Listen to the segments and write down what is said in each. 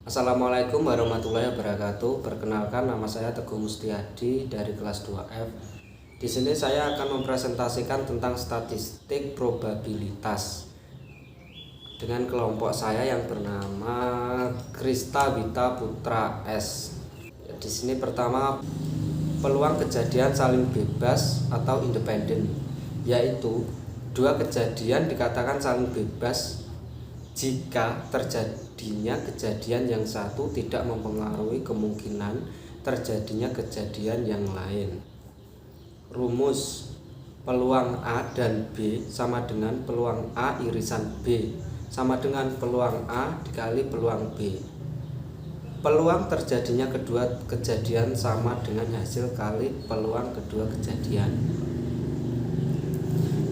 Assalamualaikum warahmatullahi wabarakatuh. Perkenalkan, nama saya Teguh Mustiadi dari kelas 2F. Di sini saya akan mempresentasikan tentang statistik probabilitas dengan kelompok saya yang bernama Krista Wita Putra S. Di sini pertama, peluang kejadian saling bebas atau independen, yaitu dua kejadian dikatakan saling bebas jika terjadinya kejadian yang satu tidak mempengaruhi kemungkinan terjadinya kejadian yang lain. Rumus: peluang A dan B sama dengan peluang A irisan B sama dengan peluang A dikali peluang B. Peluang terjadinya kedua kejadian sama dengan hasil kali peluang kedua kejadian.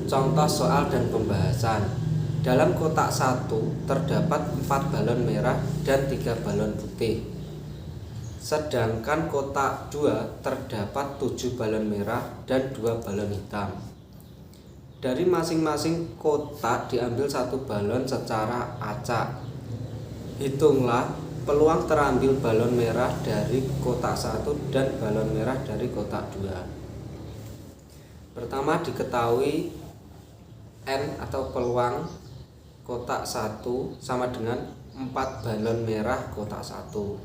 Contoh soal dan pembahasan. Dalam kotak 1 terdapat 4 balon merah dan 3 balon putih. Sedangkan kotak 2 terdapat 7 balon merah dan 2 balon hitam. Dari masing-masing kotak diambil 1 balon secara acak. Hitunglah peluang terambil balon merah dari kotak 1 dan balon merah dari kotak 2. Pertama, diketahui N atau peluang kotak 1 sama dengan 4 balon merah kotak 1,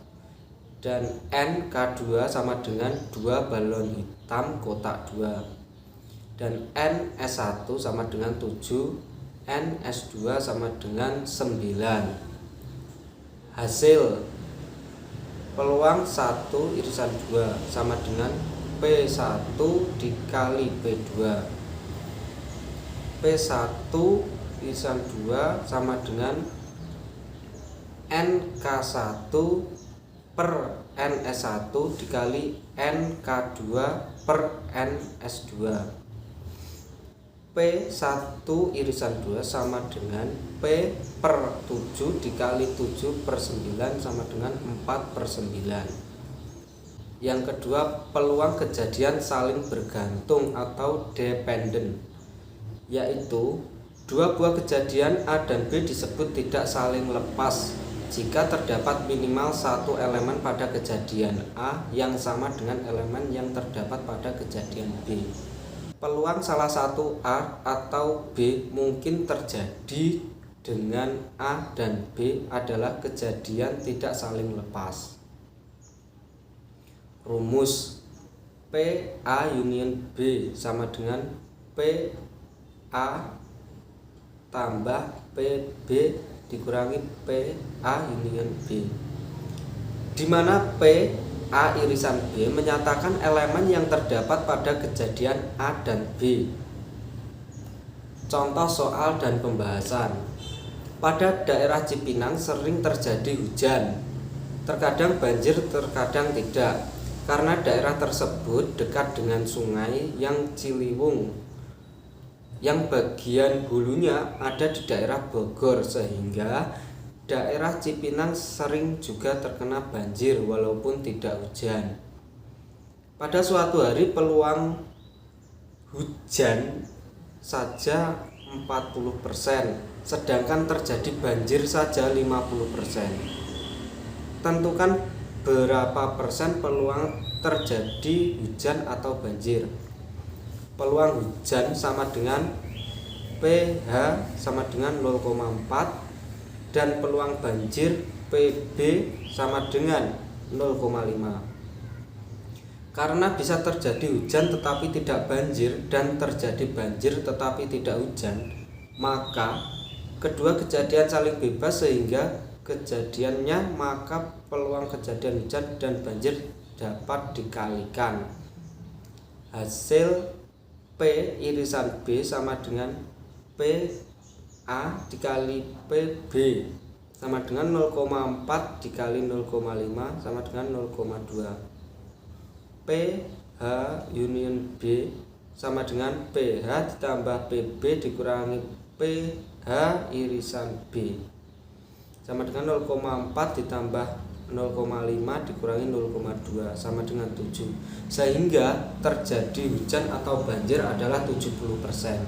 dan NK2 sama dengan 2 balon hitam kotak 2, dan NS1 sama dengan 7, NS2 sama dengan 9. Hasil peluang 1 irisan 2 sama dengan P1 dikali P2. P1 irisan 2 sama dengan NK1 per NS1 dikali NK2 per NS2. P1 irisan 2 sama dengan P per 7 dikali 7 per 9 sama dengan 4 per 9. Yang kedua, peluang kejadian saling bergantung atau dependen, yaitu dua buah kejadian A dan B disebut tidak saling lepas jika terdapat minimal satu elemen pada kejadian A yang sama dengan elemen yang terdapat pada kejadian B. Peluang salah satu A atau B mungkin terjadi dengan A dan B adalah kejadian tidak saling lepas. Rumus: P A union B sama dengan P A tambah PB dikurangi PA union B, di mana PA irisan B menyatakan elemen yang terdapat pada kejadian A dan B. Contoh soal dan pembahasan. Pada daerah Cipinang sering terjadi hujan, terkadang banjir, terkadang tidak, karena daerah tersebut dekat dengan sungai yang Ciliwung, yang bagian hulunya ada di daerah Bogor, sehingga daerah Cipinang sering juga terkena banjir walaupun tidak hujan. Pada suatu hari peluang hujan saja 40%, sedangkan terjadi banjir saja 50%. Tentukan berapa persen peluang terjadi hujan atau banjir. Peluang hujan sama dengan PH sama dengan 0,4 dan peluang banjir PB sama dengan 0,5. Karena bisa terjadi hujan tetapi tidak banjir dan terjadi banjir tetapi tidak hujan, maka kedua kejadian saling bebas sehingga kejadiannya maka peluang kejadian hujan dan banjir dapat dikalikan. Hasil P irisan B sama dengan PA dikali PB sama dengan 0,4 dikali 0,5 sama dengan 0,2. PH union B sama dengan PH ditambah PB dikurangi PH irisan B sama dengan 0,4 ditambah 0,5 dikurangi 0,2 sama dengan 7, sehingga terjadi hujan atau banjir adalah 70%.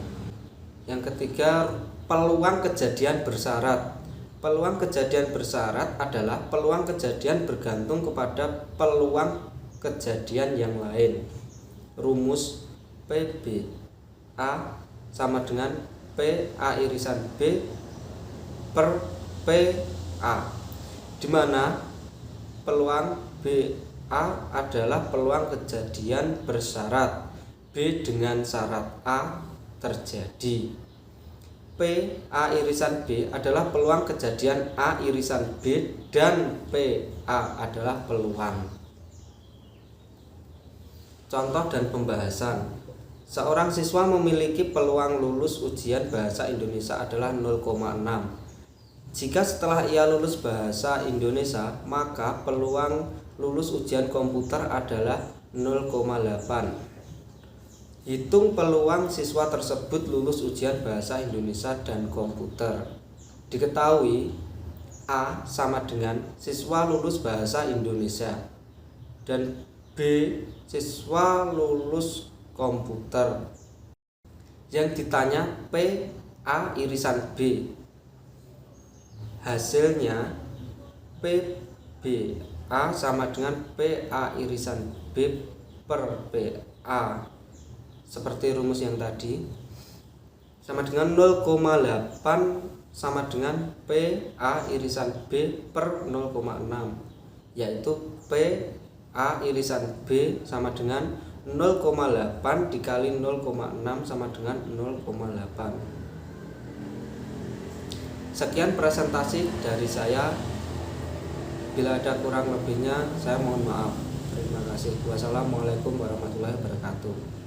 Yang ketiga, peluang kejadian bersyarat. Peluang kejadian bersyarat adalah peluang kejadian bergantung kepada peluang kejadian yang lain. Rumus PBA sama dengan PA irisan B per PA, di mana peluang BA adalah peluang kejadian bersyarat, B dengan syarat A terjadi. PA irisan B adalah peluang kejadian A irisan B dan PA adalah peluang. Contoh dan pembahasan. Seorang siswa memiliki peluang lulus ujian bahasa Indonesia adalah 0,6. Jika setelah ia lulus bahasa Indonesia, maka peluang lulus ujian komputer adalah 0,8. Hitung peluang siswa tersebut lulus ujian bahasa Indonesia dan komputer. Diketahui A sama dengan siswa lulus bahasa Indonesia dan B siswa lulus komputer. Yang ditanya PA irisan B. Hasilnya PBA sama dengan PA irisan B per PA. Seperti rumus yang tadi, sama dengan 0,8 sama dengan PA irisan B per 0,6, yaitu PA irisan B sama dengan 0,8 dikali 0,6 sama dengan 0,8. Sekian presentasi dari saya. Bila ada kurang lebihnya saya mohon maaf. Terima kasih. Wassalamualaikum warahmatullahi wabarakatuh.